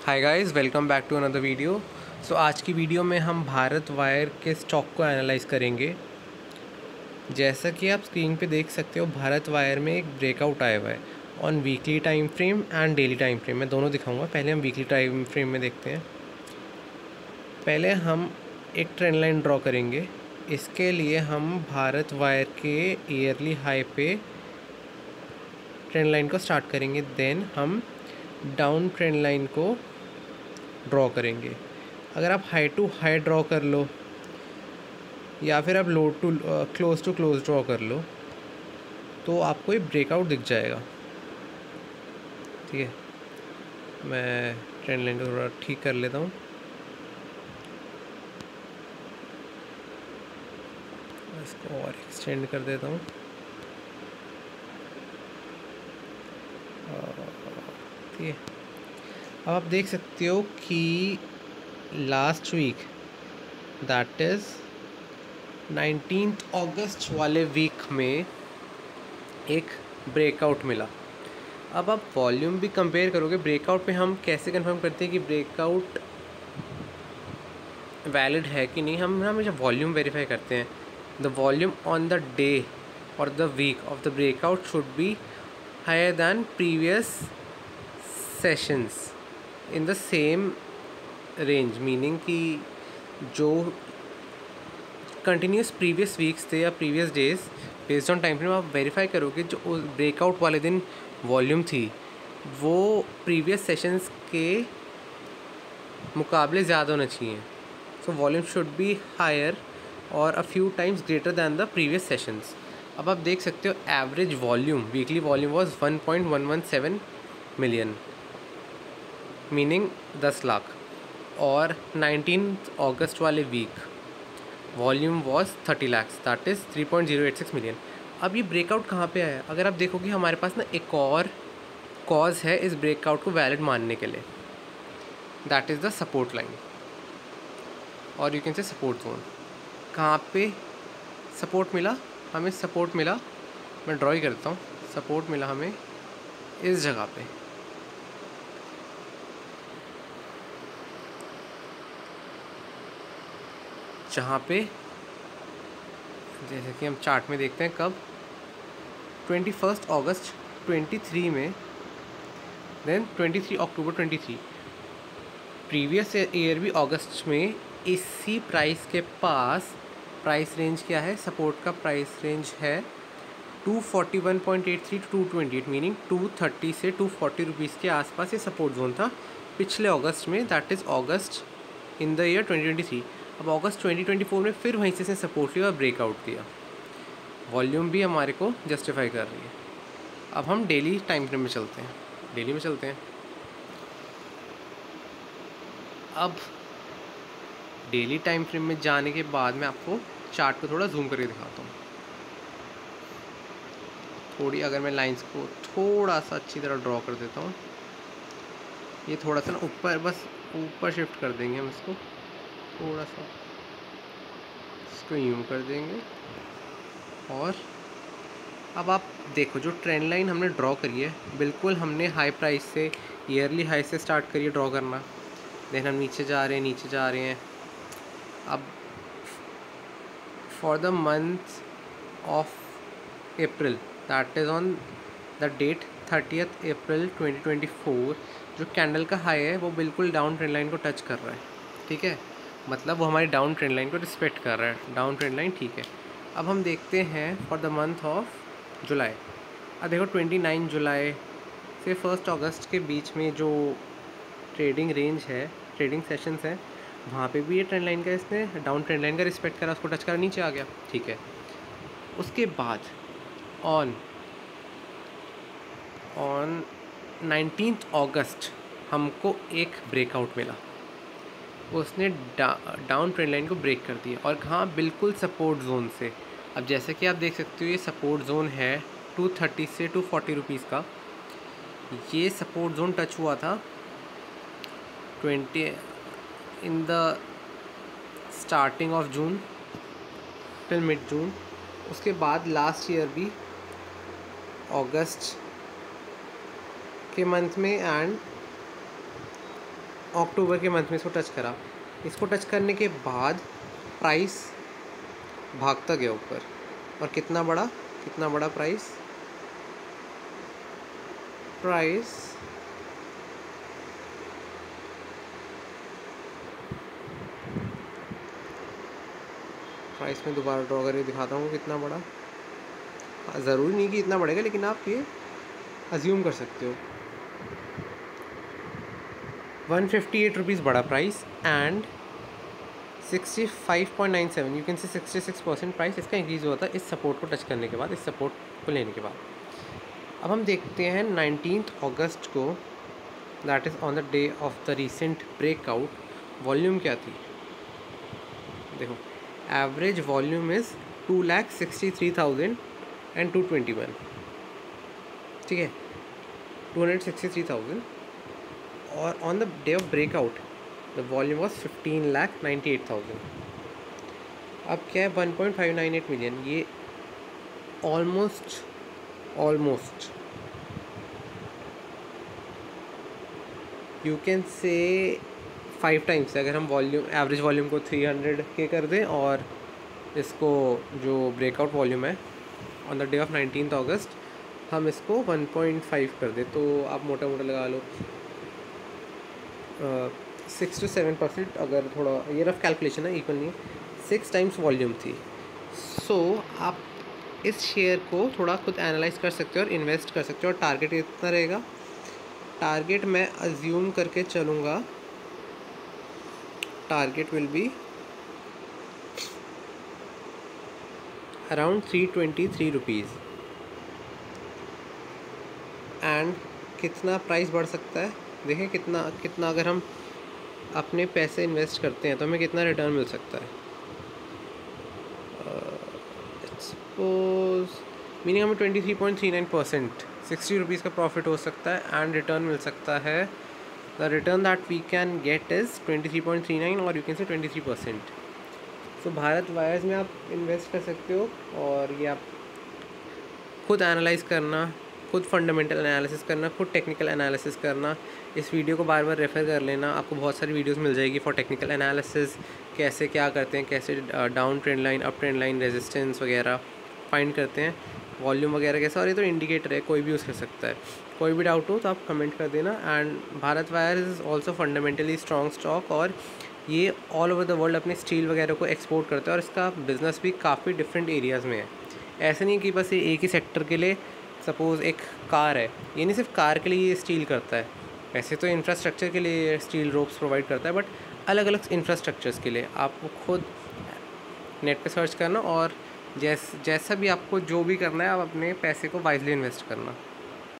Hi guys, welcome back to another video. आज की video में हम भारत वायर के स्टॉक को एनालाइज करेंगे। जैसा कि आप स्क्रीन पे देख सकते हो, भारत वायर में एक ब्रेकआउट आया हुआ है on weekly time frame and daily time frame. मैं दोनों दिखाऊंगा। पहले हम वीकली टाइम फ्रेम में देखते हैं। पहले हम एक ट्रेंड लाइन ड्रॉ करेंगे। इसके लिए हम भारत वायर के ईयरली हाई पे ट्रेंड लाइन को स्टार्ट करेंगे। देन हम डाउन ट्रेंड लाइन को ड्रॉ करेंगे। अगर आप हाई टू हाई ड्रॉ कर लो या फिर आप लो टू क्लोज ड्रॉ कर लो तो आपको ये ब्रेकआउट दिख जाएगा। ठीक है, मैं ट्रेंड लाइन को थोड़ा ठीक कर लेता हूँ। इसको और एक्सटेंड कर देता हूँ। ठीक है, अब आप देख सकते हो कि लास्ट वीक दैट इज़ 19 अगस्त वाले वीक में एक ब्रेकआउट मिला। अब आप वॉल्यूम भी कंपेयर करोगे। ब्रेकआउट पे हम कैसे कंफर्म करते हैं कि ब्रेकआउट वैलिड है कि नहीं? हम हमेशा वॉल्यूम वेरीफाई करते हैं। The volume on the day और the week of the breakout should be higher than previous sessions in the same range, meaning कि जो कंटिन्यूस प्रीवियस वीक्स थे या previous days based on time frame आप verify करोगे जो breakout वाले दिन वॉल्यूम थी वो प्रीवियस सेशंस के मुकाबले ज़्यादा होना चाहिए। So volume should be higher और a few times greater than the previous sessions. अब आप देख सकते हो average volume, weekly volume was 1.117 million, meaning 10 lakh. और 19 अगस्त वाले week volume was 30 lakhs, that is 3.086 million. अब ये ब्रेकआउट कहाँ पे आया? अगर आप देखोगे हमारे पास ना एक और कॉज है इस ब्रेकआउट को वैलिड मानने के लिए, that is the support line और you can say support zone. कहाँ पे सपोर्ट मिला हमें? सपोर्ट मिला, मैं ड्रॉ ही करता हूँ। सपोर्ट मिला हमें इस जगह पे, जहाँ पे जैसे कि हम चार्ट में देखते हैं कब 21 अगस्त 23 में, देन 23 अक्टूबर 23। प्रीवियस ईयर भी अगस्त में इसी प्राइस के पास प्राइस रेंज क्या है? सपोर्ट का प्राइस रेंज है 241.83 टू 228, मीनिंग 230 से 240 रुपीज़ के आसपास ये सपोर्ट जोन था पिछले अगस्त में, that is August in the year 2023। अब अगस्त 2024 में फिर वहीं से इसने सपोर्ट लिया और ब्रेकआउट दिया। वॉल्यूम भी हमारे को जस्टिफाई कर रही है। अब हम डेली टाइम फ्रेम में चलते हैं। डेली में चलते हैं। अब डेली टाइम फ्रेम में जाने के बाद मैं आपको चार्ट को थोड़ा जूम करके दिखाता हूँ। थोड़ी अगर मैं लाइंस को थोड़ा सा अच्छी तरह ड्रॉ कर देता हूँ, ये थोड़ा सा ना ऊपर, बस ऊपर शिफ्ट कर देंगे हम इसको, थोड़ा सा इसको यूँ कर देंगे। और अब आप देखो जो ट्रेंड लाइन हमने ड्रॉ करी है, बिल्कुल हमने हाई प्राइस से, ईयरली हाई से स्टार्ट करिए ड्रॉ करना। देन हम नीचे जा रहे हैं, नीचे जा रहे हैं। अब for the month of April, that is on the date 30 April 2024, जो कैंडल का हाई है वो बिल्कुल डाउन ट्रेंड लाइन को टच कर रहा है। ठीक है, मतलब वो हमारी डाउन ट्रेंड लाइन को रिस्पेक्ट कर रहा है। डाउन ट्रेंड लाइन ठीक है। अब हम देखते हैं for the month of July. अब देखो 29 जुलाई से 1 अगस्त के बीच में जो ट्रेडिंग रेंज है, ट्रेडिंग सेशंस हैं, वहाँ पे भी ये ट्रेंड लाइन का इसने डाउन ट्रेंड लाइन का रिस्पेक्ट करा, उसको टच करा, नीचे आ गया। ठीक है, उसके बाद ऑन 19 अगस्त हमको एक ब्रेकआउट मिला। उसने डाउन ट्रेंड लाइन को ब्रेक कर दिया और कहाँ? बिल्कुल सपोर्ट जोन से। अब जैसे कि आप देख सकते हो ये सपोर्ट जोन है 230 से 240 रुपीज़ का। ये सपोर्ट जोन टच हुआ था 20 in the starting of June till mid June. उसके बाद लास्ट ईयर भी अगस्त के मंथ में एंड अक्टूबर के मंथ में इसको टच करा। इसको टच करने के बाद प्राइस भागता गया ऊपर, और कितना बड़ा प्राइस में दोबारा ड्रॉ करके दिखाता हूँ कितना बड़ा। ज़रूरी नहीं कि इतना बढ़ेगा, लेकिन आप ये अज्यूम कर सकते हो। 158 रुपीज़ बड़ा प्राइस एंड 65.97, यू कैन से 66% प्राइस इसका इंक्रीज़ हुआ था इस सपोर्ट को टच करने के बाद, इस सपोर्ट को लेने के बाद। अब हम देखते हैं 19 अगस्त को, that is on the day of the recent breakout, volume क्या थी। देखो, एवरेज वॉल्यूम इज़ 2,63,221, ठीक है, 263,000। और on the day of breakout the volume was 15,98,000। अब क्या है, 1.598 मिलियन, ये ऑलमोस्ट यू कैन से 5 टाइम्स। अगर हम एवरेज वॉल्यूम को 300 के कर दें और इसको जो ब्रेकआउट वॉल्यूम है ऑन द डे ऑफ 19 अगस्त हम इसको 1.5 कर दें, तो आप मोटा लगा लो 6 to 7%। अगर थोड़ा ये रफ कैलकुलेशन है, इक्वल नहीं है, 6 टाइम्स वॉल्यूम थी। सो आप इस शेयर को थोड़ा खुद एनालाइज कर सकते हो और इन्वेस्ट कर सकते हो। और टारगेट कितना रहेगा, टारगेट मैं अज्यूम करके चलूँगा, target will be around 323 rupees. And कितना प्राइस बढ़ सकता है, देखें कितना अगर हम अपने पैसे इन्वेस्ट करते हैं तो हमें कितना रिटर्न मिल सकता है। सपोज मीनिंग हमें 23.39%, 60 रुपीज़ का प्रॉफिट हो सकता है एंड रिटर्न मिल सकता है। The return that we can get is 23.39 और यू कैन से 23%। सो भारत वायर्स में आप इन्वेस्ट कर सकते हो, और ये आप खुद एनालाइज करना, खुद फंडामेंटल एनालिसिस करना, खुद टेक्निकल एनालिसिस करना। इस वीडियो को बार बार रेफ़र कर लेना, आपको बहुत सारी वीडियोस मिल जाएगी फॉर टेक्निकल एनालिसिस, कैसे क्या करते हैं, कैसे down trend line, up trend line, resistance वगैरह फाइंड करते हैं, वॉल्यूम वगैरह कैसा। और ये तो इंडिकेटर है, कोई भी यूज़ कर सकता है। कोई भी डाउट हो तो आप कमेंट कर देना। And Bharat wire is also fundamentally strong stock, और ये ऑल ओवर द वर्ल्ड अपने स्टील वगैरह को एक्सपोर्ट करता है, और इसका बिज़नेस भी काफ़ी डिफरेंट एरियाज़ में है। ऐसा नहीं कि बस ये एक ही सेक्टर के लिए, सपोज़ एक कार है, ये नहीं सिर्फ कार के लिए ये स्टील करता है, वैसे तो इंफ्रास्ट्रक्चर के लिए स्टील रोप्स प्रोवाइड करता है, बट अलग अलग इंफ्रास्ट्रक्चर्स के लिए आपको खुद नेट पे सर्च करना, और जैसा भी आपको जो भी करना है, आप अपने पैसे को वाइजली इन्वेस्ट करना।